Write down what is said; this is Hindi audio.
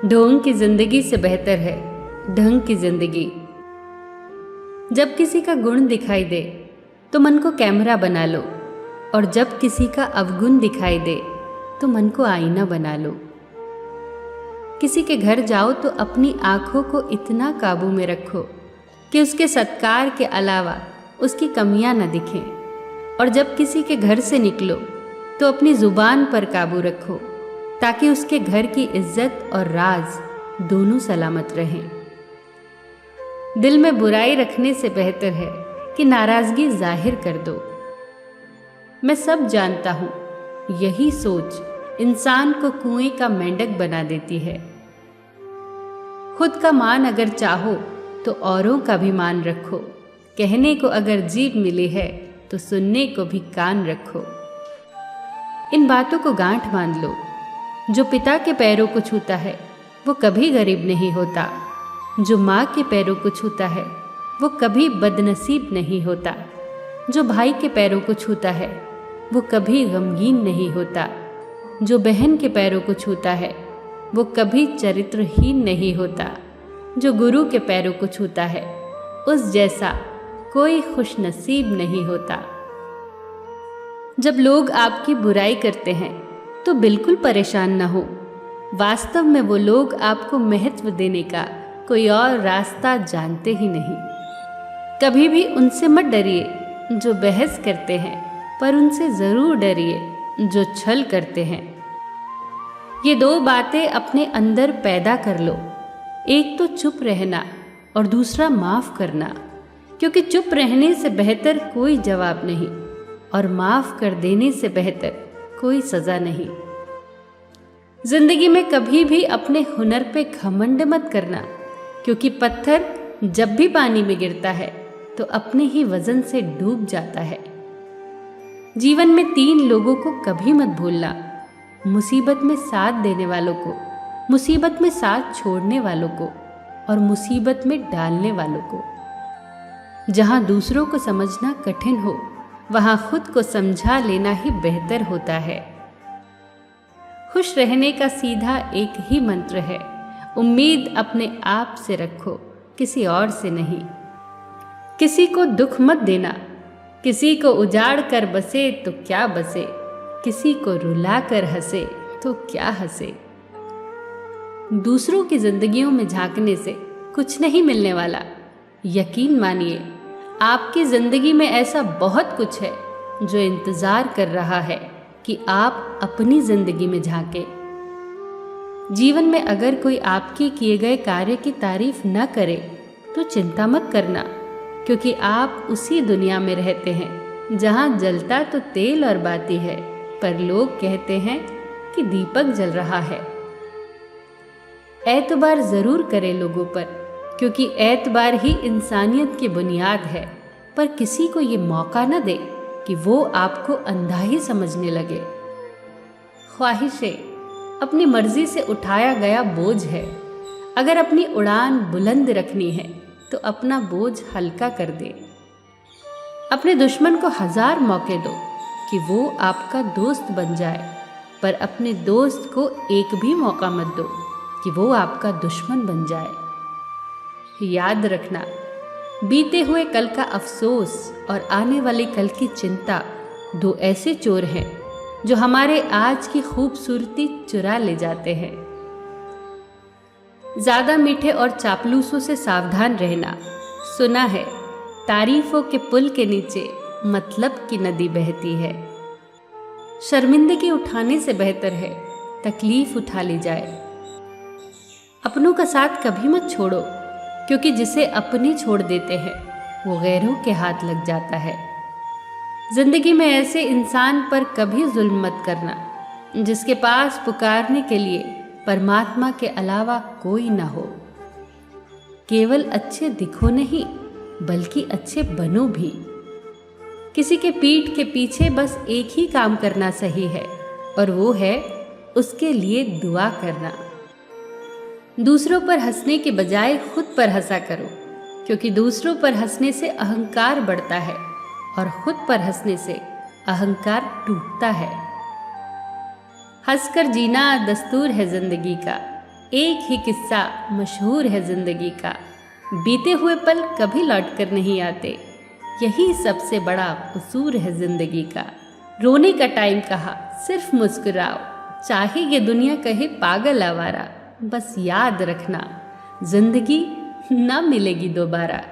ढोंग की जिंदगी से बेहतर है ढंग की जिंदगी। जब किसी का गुण दिखाई दे तो मन को कैमरा बना लो, और जब किसी का अवगुण दिखाई दे तो मन को आईना बना लो। किसी के घर जाओ तो अपनी आंखों को इतना काबू में रखो कि उसके सत्कार के अलावा उसकी कमियां न दिखें, और जब किसी के घर से निकलो तो अपनी जुबान पर काबू रखो ताकि उसके घर की इज्जत और राज दोनों सलामत रहें। दिल में बुराई रखने से बेहतर है कि नाराजगी जाहिर कर दो। मैं सब जानता हूँ, यही सोच इंसान को कुएं का मेंढक बना देती है। खुद का मान अगर चाहो तो औरों का भी मान रखो। कहने को अगर जीभ मिली है तो सुनने को भी कान रखो। इन बातों को गांठ बांध लो। जो पिता के पैरों को छूता है वो कभी गरीब नहीं होता। जो माँ के पैरों को छूता है वो कभी बदनसीब नहीं होता। जो भाई के पैरों को छूता है वो कभी गमगीन नहीं होता। जो बहन के पैरों को छूता है वो कभी चरित्रहीन नहीं होता। जो गुरु के पैरों को छूता है उस जैसा कोई खुशनसीब नहीं होता। जब लोग आपकी बुराई करते हैं तो बिल्कुल परेशान न हो। वास्तव में वो लोग आपको महत्व देने का कोई और रास्ता जानते ही नहीं। कभी भी उनसे मत डरिए जो बहस करते हैं, पर उनसे ज़रूर डरिए जो छल करते हैं। ये दो बातें अपने अंदर पैदा कर लो, एक तो चुप रहना और दूसरा माफ़ करना, क्योंकि चुप रहने से बेहतर कोई जवाब नहीं और माफ़ कर देने से बेहतर कोई सज़ा नहीं। जिंदगी में कभी भी अपने हुनर पे घमंड मत करना, क्योंकि पत्थर जब भी पानी में गिरता है तो अपने ही वजन से डूब जाता है। जीवन में 3 लोगों को कभी मत भूलना, मुसीबत में साथ देने वालों को, मुसीबत में साथ छोड़ने वालों को और मुसीबत में डालने वालों को। जहाँ दूसरों को समझना कठिन हो वहाँ खुद को समझा लेना ही बेहतर होता है। खुश रहने का सीधा एक ही मंत्र है, उम्मीद अपने आप से रखो, किसी और से नहीं। किसी को दुख मत देना, किसी को उजाड़ कर बसे तो क्या बसे, किसी को रुला कर हंसे तो क्या हंसे। दूसरों की जिंदगियों में झांकने से कुछ नहीं मिलने वाला। यकीन मानिए, आपकी जिंदगी में ऐसा बहुत कुछ है जो इंतजार कर रहा है कि आप अपनी जिंदगी में झांकें। जीवन में अगर कोई आपके किए गए कार्य की तारीफ न करे तो चिंता मत करना, क्योंकि आप उसी दुनिया में रहते हैं जहां जलता तो तेल और बाती है, पर लोग कहते हैं कि दीपक जल रहा है। एतबार जरूर करें लोगों पर, क्योंकि एतबार ही इंसानियत की बुनियाद है, पर किसी को ये मौका न दे कि वो आपको अंधा ही समझने लगे। ख्वाहिशें अपनी मर्जी से उठाया गया बोझ है। अगर अपनी उड़ान बुलंद रखनी है तो अपना बोझ हल्का कर दे। अपने दुश्मन को 1000 मौके दो कि वो आपका दोस्त बन जाए, पर अपने दोस्त को एक भी मौका मत दो कि वो आपका दुश्मन बन जाए। याद रखना, बीते हुए कल का अफसोस और आने वाले कल की चिंता 2 ऐसे चोर हैं जो हमारे आज की खूबसूरती चुरा ले जाते हैं। ज़्यादा मीठे और चापलूसों से सावधान रहना। सुना है तारीफों के पुल के नीचे मतलब की नदी बहती है। शर्मिंदगी उठाने से बेहतर है तकलीफ उठा ली जाए। अपनों का साथ कभी मत छोड़ो, क्योंकि जिसे अपने छोड़ देते हैं वो गैरों के हाथ लग जाता है। जिंदगी में ऐसे इंसान पर कभी जुल्म मत करना जिसके पास पुकारने के लिए परमात्मा के अलावा कोई ना हो। केवल अच्छे दिखो नहीं, बल्कि अच्छे बनो भी। किसी के पीठ के पीछे बस एक ही काम करना सही है, और वो है उसके लिए दुआ करना। दूसरों पर हंसने के बजाय खुद पर हंसा करो, क्योंकि दूसरों पर हंसने से अहंकार बढ़ता है और खुद पर हंसने से अहंकार टूटता है। हंसकर जीना दस्तूर है जिंदगी का, एक ही किस्सा मशहूर है जिंदगी का, बीते हुए पल कभी लौट कर नहीं आते, यही सबसे बड़ा कसूर है जिंदगी का। रोने का टाइम कहा, सिर्फ मुस्कुराओ, चाहे ये दुनिया कहे पागल आवारा, बस याद रखना जिंदगी ना मिलेगी दोबारा।